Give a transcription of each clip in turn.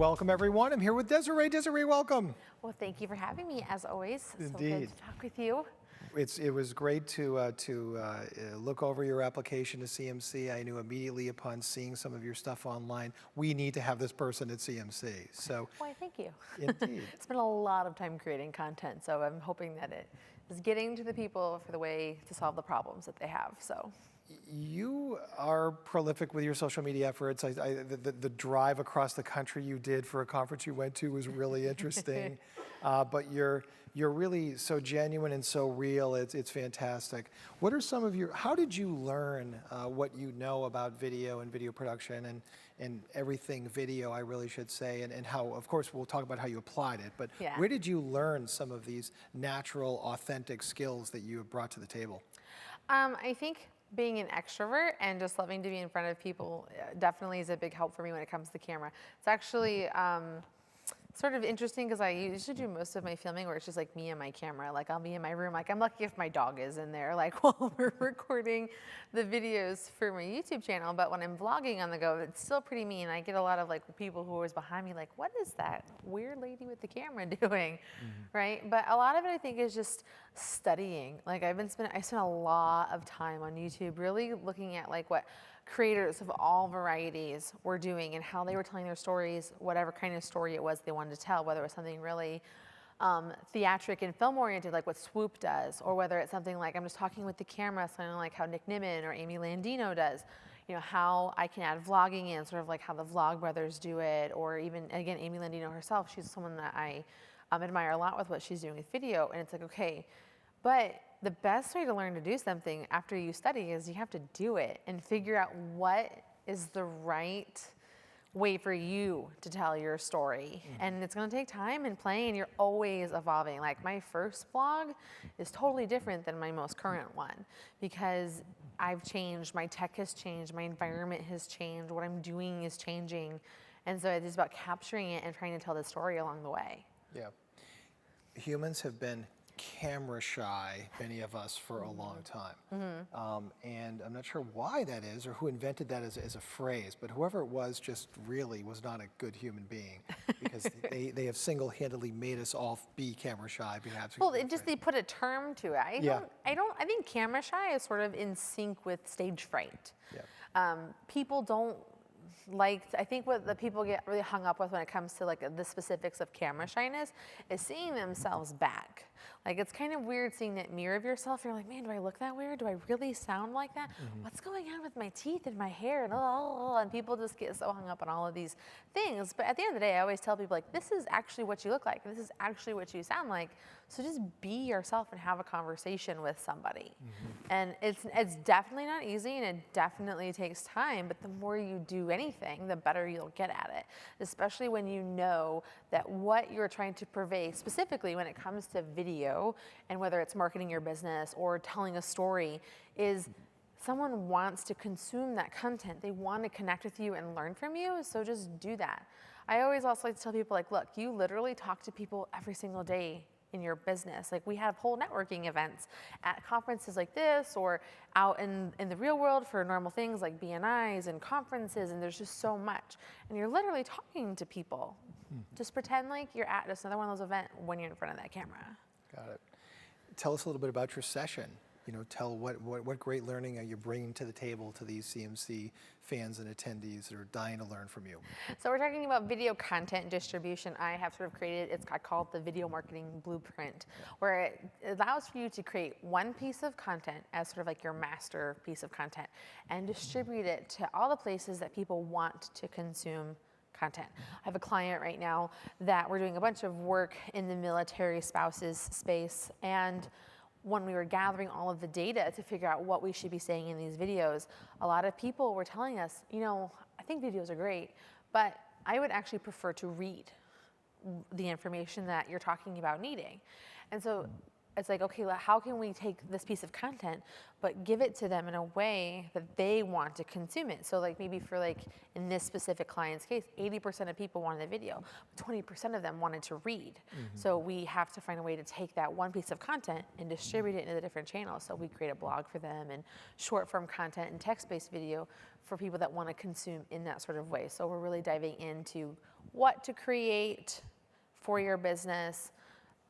Welcome, everyone. I'm here with Desiree. Desiree, welcome. Well, thank you for having me, as always. Indeed. So good to talk with you. It was great to look over your application to CMC. I knew immediately upon seeing some of your stuff online, we need to have this person at CMC. So, Why, thank you. Indeed. It's been a lot of time creating content, so I'm hoping that it is getting to the people for the way to solve the problems that they have. So. You are prolific with your social media efforts. The drive across the country you did for a conference you went to was really interesting. But you're really so genuine and so real. It's fantastic. What are some of your? How did you learn what you know about video and video production and everything video? I really should say, and how. Of course, we'll talk about how you applied it. But yeah. Where did you learn some of these natural, authentic skills that you have brought to the table? I think being an extrovert and just loving to be in front of people definitely is a big help for me when it comes to camera. It's actually sort of interesting because I usually do most of my filming where it's just like me and my camera. Like I'll be in my room, like I'm lucky if my dog is in there, like while we're recording the videos for my YouTube channel. But when I'm vlogging on the go, it's still pretty me. And I get a lot of like people who are always behind me like, what is that weird lady with the camera doing, right? But a lot of it I think is just studying. Like I spent a lot of time on YouTube really looking at like what creators of all varieties were doing and how they were telling their stories, whatever kind of story it was they wanted to tell, whether it was something really theatric and film oriented like what Swoop does, or whether it's something like I'm just talking with the camera, something like how Nick Nimmin or Amy Landino does, you know, how I can add vlogging in, sort of like how the Vlog Brothers do it, or even, again, Amy Landino herself, she's someone that I admire a lot with what she's doing with video, and it's like, okay, but the best way to learn to do something after you study is you have to do it and figure out what is the right way for you to tell your story. And it's gonna take time and play, and you're always evolving. Like my first vlog is totally different than my most current one because I've changed, my tech has changed, my environment has changed, what I'm doing is changing. And so it's about capturing it and trying to tell the story along the way. Yeah. Humans have been camera shy, many of us, for a long time. And I'm not sure why that is or who invented that as a phrase, but whoever it was just really was not a good human being because they have single-handedly made us all be camera shy, perhaps. Well, they put a term to it. I think camera shy is sort of in sync with stage fright. Yeah. People don't I think what the people get really hung up with when it comes to like the specifics of camera shyness is seeing themselves back. Like it's kind of weird seeing that mirror of yourself. You're like, man, do I look that weird? Do I really sound like that? What's going on with my teeth and my hair? And people just get so hung up on all of these things. But at the end of the day, I always tell people like, this is actually what you look like. This is actually what you sound like. So just be yourself and have a conversation with somebody. And it's definitely not easy and it definitely takes time, but the more you do anything, the better you'll get at it, especially when you know that what you're trying to purvey, specifically when it comes to video and whether it's marketing your business or telling a story, is someone wants to consume that content. They want to connect with you and learn from you, so just do that. I always also like to tell people like, look, you literally talk to people every single day in your business. Like we have whole networking events at conferences like this or out in the real world for normal things like BNIs and conferences, and there's just so much. And you're literally talking to people. Just pretend like you're at just another one of those events when you're in front of that camera. Got it. Tell us a little bit about your session. You know, tell what great learning are you bringing to the table to these CMC fans and attendees that are dying to learn from you. So we're talking about video content distribution. I have sort of created, I call it the video marketing blueprint, where it allows for you to create one piece of content as sort of like your master piece of content and distribute it to all the places that people want to consume content. I have a client right now that we're doing a bunch of work in the military spouses space, and when we were gathering all of the data to figure out what we should be saying in these videos, a lot of people were telling us, you know, I think videos are great, but I would actually prefer to read the information that you're talking about needing. And so it's like, okay, how can we take this piece of content, but give it to them in a way that they want to consume it? So like maybe for like, in this specific client's case, 80% of people wanted a video, but 20% of them wanted to read. So we have to find a way to take that one piece of content and distribute it into the different channels. So we create a blog for them and short form content and text-based video for people that want to consume in that sort of way. So we're really diving into what to create for your business,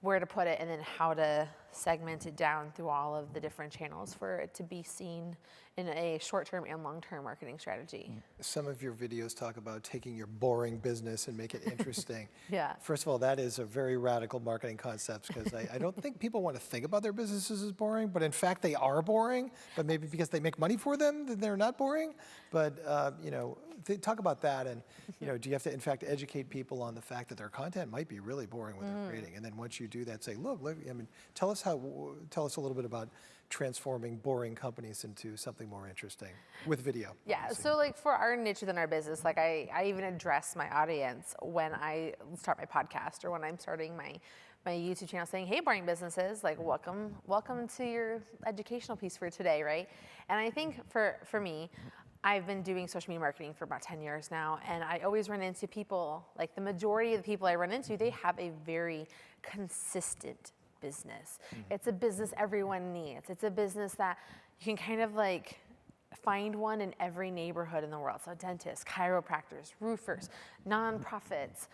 where to put it, and then how to segment it down through all of the different channels for it to be seen in a short-term and long-term marketing strategy. Some of your videos talk about taking your boring business and make it interesting. Yeah. First of all, that is a very radical marketing concept, because I don't think people want to think about their businesses as boring, but in fact they are boring, but maybe because they make money for them, then they're not boring. But talk about that, and do you have to in fact educate people on the fact that their content might be really boring what they're creating, and then once you do that, say, look, I mean, tell us a little bit about transforming boring companies into something more interesting with video. Yeah, obviously. so like for our niche within our business, like I even address my audience when I start my podcast or when I'm starting my YouTube channel, saying, hey, boring businesses, like welcome to your educational piece for today, right? And I think for me, I've been doing social media marketing for about 10 years now, and I always run into people, like the majority of the people I run into, they have a very consistent business. It's a business everyone needs. It's a business that you can kind of like find one in every neighborhood in the world. So dentists, chiropractors, roofers, nonprofits,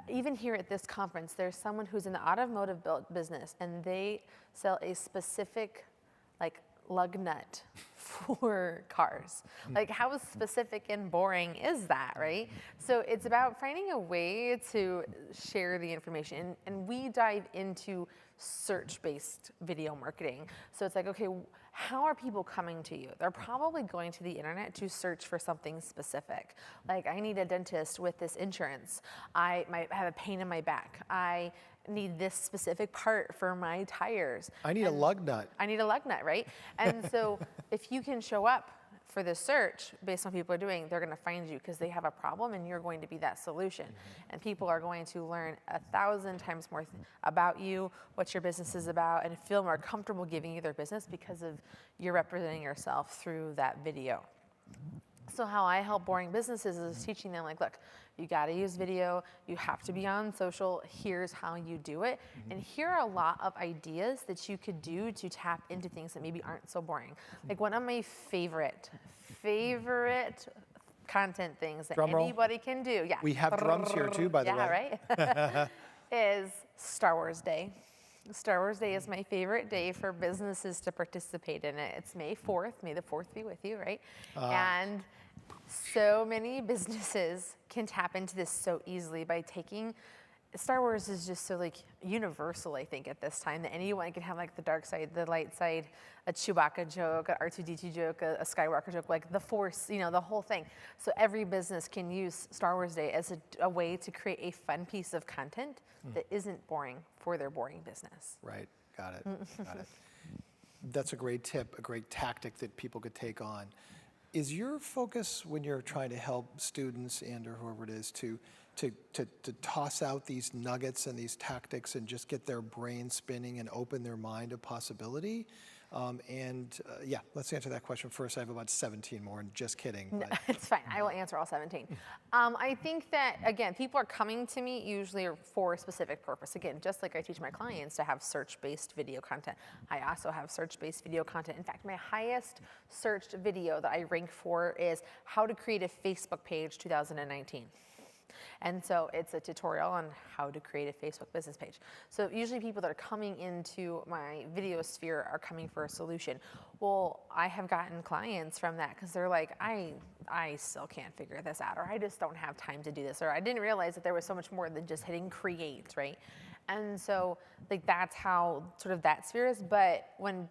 even here at this conference, there's someone who's in the automotive business, and they sell a specific like lug nut for cars. Like, how specific and boring is that, right? So it's about finding a way to share the information, and we dive into search-based video marketing. So it's like, okay, how are people coming to you? They're probably going to the internet to search for something specific. Like, I need a dentist with this insurance. I might have a pain in my back. I need this specific part for my tires. I need a lug nut. I need a lug nut, right? And so if you can show up for this search based on what people are doing, they're gonna find you because they have a problem and you're going to be that solution. And people are going to learn 1,000 times more about you, what your business is about, and feel more comfortable giving you their business because of you're representing yourself through that video. So how I help boring businesses is teaching them, like, look, you got to use video. You have to be on social. Here's how you do it. And here are a lot of ideas that you could do to tap into things that maybe aren't so boring. Like, one of my favorite content things that anybody can do. Yeah. We have drums here too, by the way. Yeah, right? Is Star Wars Day. Star Wars Day is my favorite day for businesses to participate in it. It's May 4th. May the 4th be with you, right? And so many businesses can tap into this so easily by taking, Star Wars is just so like universal, I think, at this time, that anyone can have like the dark side, the light side, a Chewbacca joke, a R2-D2 joke, a Skywalker joke, like the Force, the whole thing. So every business can use Star Wars Day as a way to create a fun piece of content that isn't boring for their boring business. Right, got it, got it. That's a great tip, a great tactic that people could take on. Is your focus when you're trying to help students and or whoever it is to toss out these nuggets and these tactics and just get their brain spinning and open their mind to possibility? Yeah, let's answer that question first. I have about 17 more, and just kidding. No, it's fine. I will answer all 17. I think that, again, people are coming to me usually for a specific purpose. Again, just like I teach my clients to have search-based video content, I also have search-based video content. In fact, my highest searched video that I rank for is how to create a Facebook page 2019. And so it's a tutorial on how to create a Facebook business page. So usually people that are coming into my video sphere are coming for a solution. Well, I have gotten clients from that because they're like, I still can't figure this out, or I just don't have time to do this, or I didn't realize that there was so much more than just hitting create, right? And so like that's how sort of that sphere is. But one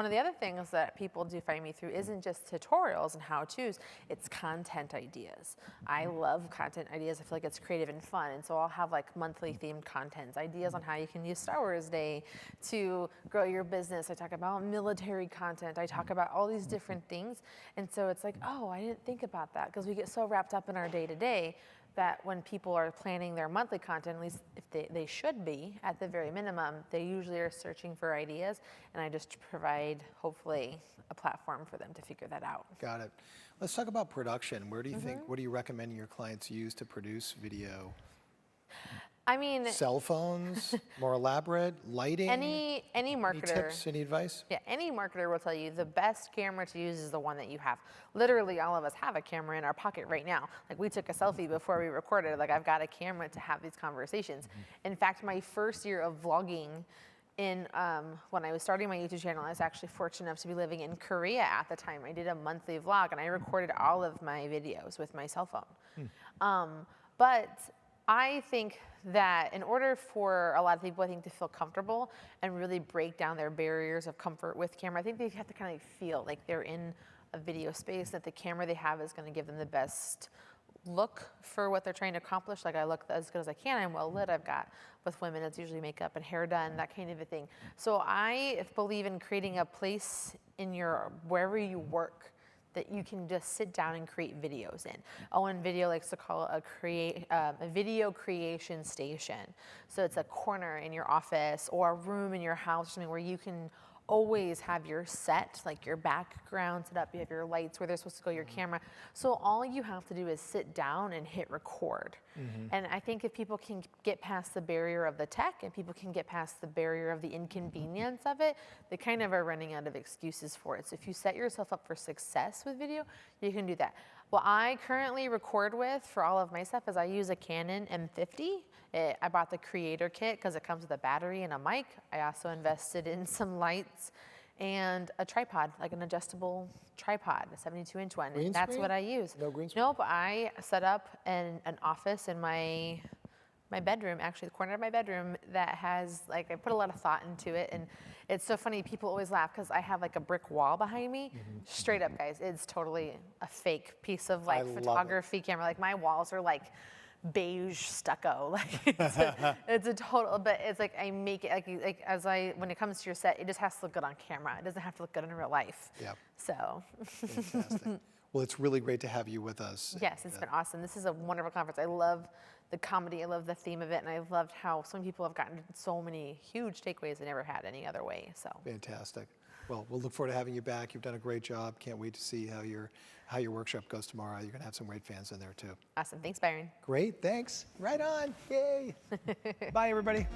of the other things that people do find me through isn't just tutorials and how-tos, it's content ideas. I love content ideas. I feel like it's creative and fun. And so I'll have like monthly themed contents, ideas on how you can use Star Wars Day to grow your business. I talk about military content. I talk about all these different things. And so it's like, oh, I didn't think about that, because we get so wrapped up in our day-to-day that when people are planning their monthly content, at least if they should be, at the very minimum, they usually are searching for ideas, and I just provide, hopefully, a platform for them to figure that out. Got it. Let's talk about production. Where do you think, what do you recommend your clients use to produce video? I mean, Cell phones, more elaborate, lighting? any marketer. Any tips, any advice? Yeah, any marketer will tell you the best camera to use is the one that you have. Literally, all of us have a camera in our pocket right now. Like, we took a selfie before we recorded. Like, I've got a camera to have these conversations. In fact, my first year of vlogging when I was starting my YouTube channel, I was actually fortunate enough to be living in Korea at the time. I did a monthly vlog, and I recorded all of my videos with my cell phone. But I think that in order for a lot of people, I think, to feel comfortable and really break down their barriers of comfort with camera, I think they have to kind of feel like they're in a video space, that the camera they have is going to give them the best look for what they're trying to accomplish. Like, I look as good as I can, I'm well lit, I've got, with women, it's usually makeup and hair done, that kind of a thing. So I believe in creating a place in wherever you work that you can just sit down and create videos in. Owen Video likes to call it a video creation station. So it's a corner in your office or a room in your house or something where you can always have your set, like your background set up, you have your lights where they're supposed to go, your camera. So all you have to do is sit down and hit record. And I think if people can get past the barrier of the tech and people can get past the barrier of the inconvenience of it, they kind of are running out of excuses for it. So if you set yourself up for success with video, you can do that. What I currently record with for all of my stuff is I use a Canon M50. I bought the creator kit because it comes with a battery and a mic. I also invested in some lights and a tripod, like an adjustable tripod, a 72-inch one. Green And that's screen? what I use. No green screen? Nope, I set up an office in my bedroom, actually the corner of my bedroom, that has, like, I put a lot of thought into it. And it's so funny, people always laugh because I have like a brick wall behind me. Straight up, guys, it's totally a fake piece of like photography camera. Like, my walls are like beige stucco. Like, it's a total, but it's like I make it like when it comes to your set, it just has to look good on camera. It doesn't have to look good in real life. Yeah. So. Fantastic. Well, it's really great to have you with us. Yes, it's been awesome. This is a wonderful conference. I love the comedy. I love the theme of it. And I loved how so many people have gotten so many huge takeaways they never had any other way. So. Fantastic. Well, we'll look forward to having you back. You've done a great job. Can't wait to see how your workshop goes tomorrow. You're going to have some great fans in there too. Awesome. Thanks, Byron. Great. Thanks. Right on. Yay. Bye, everybody.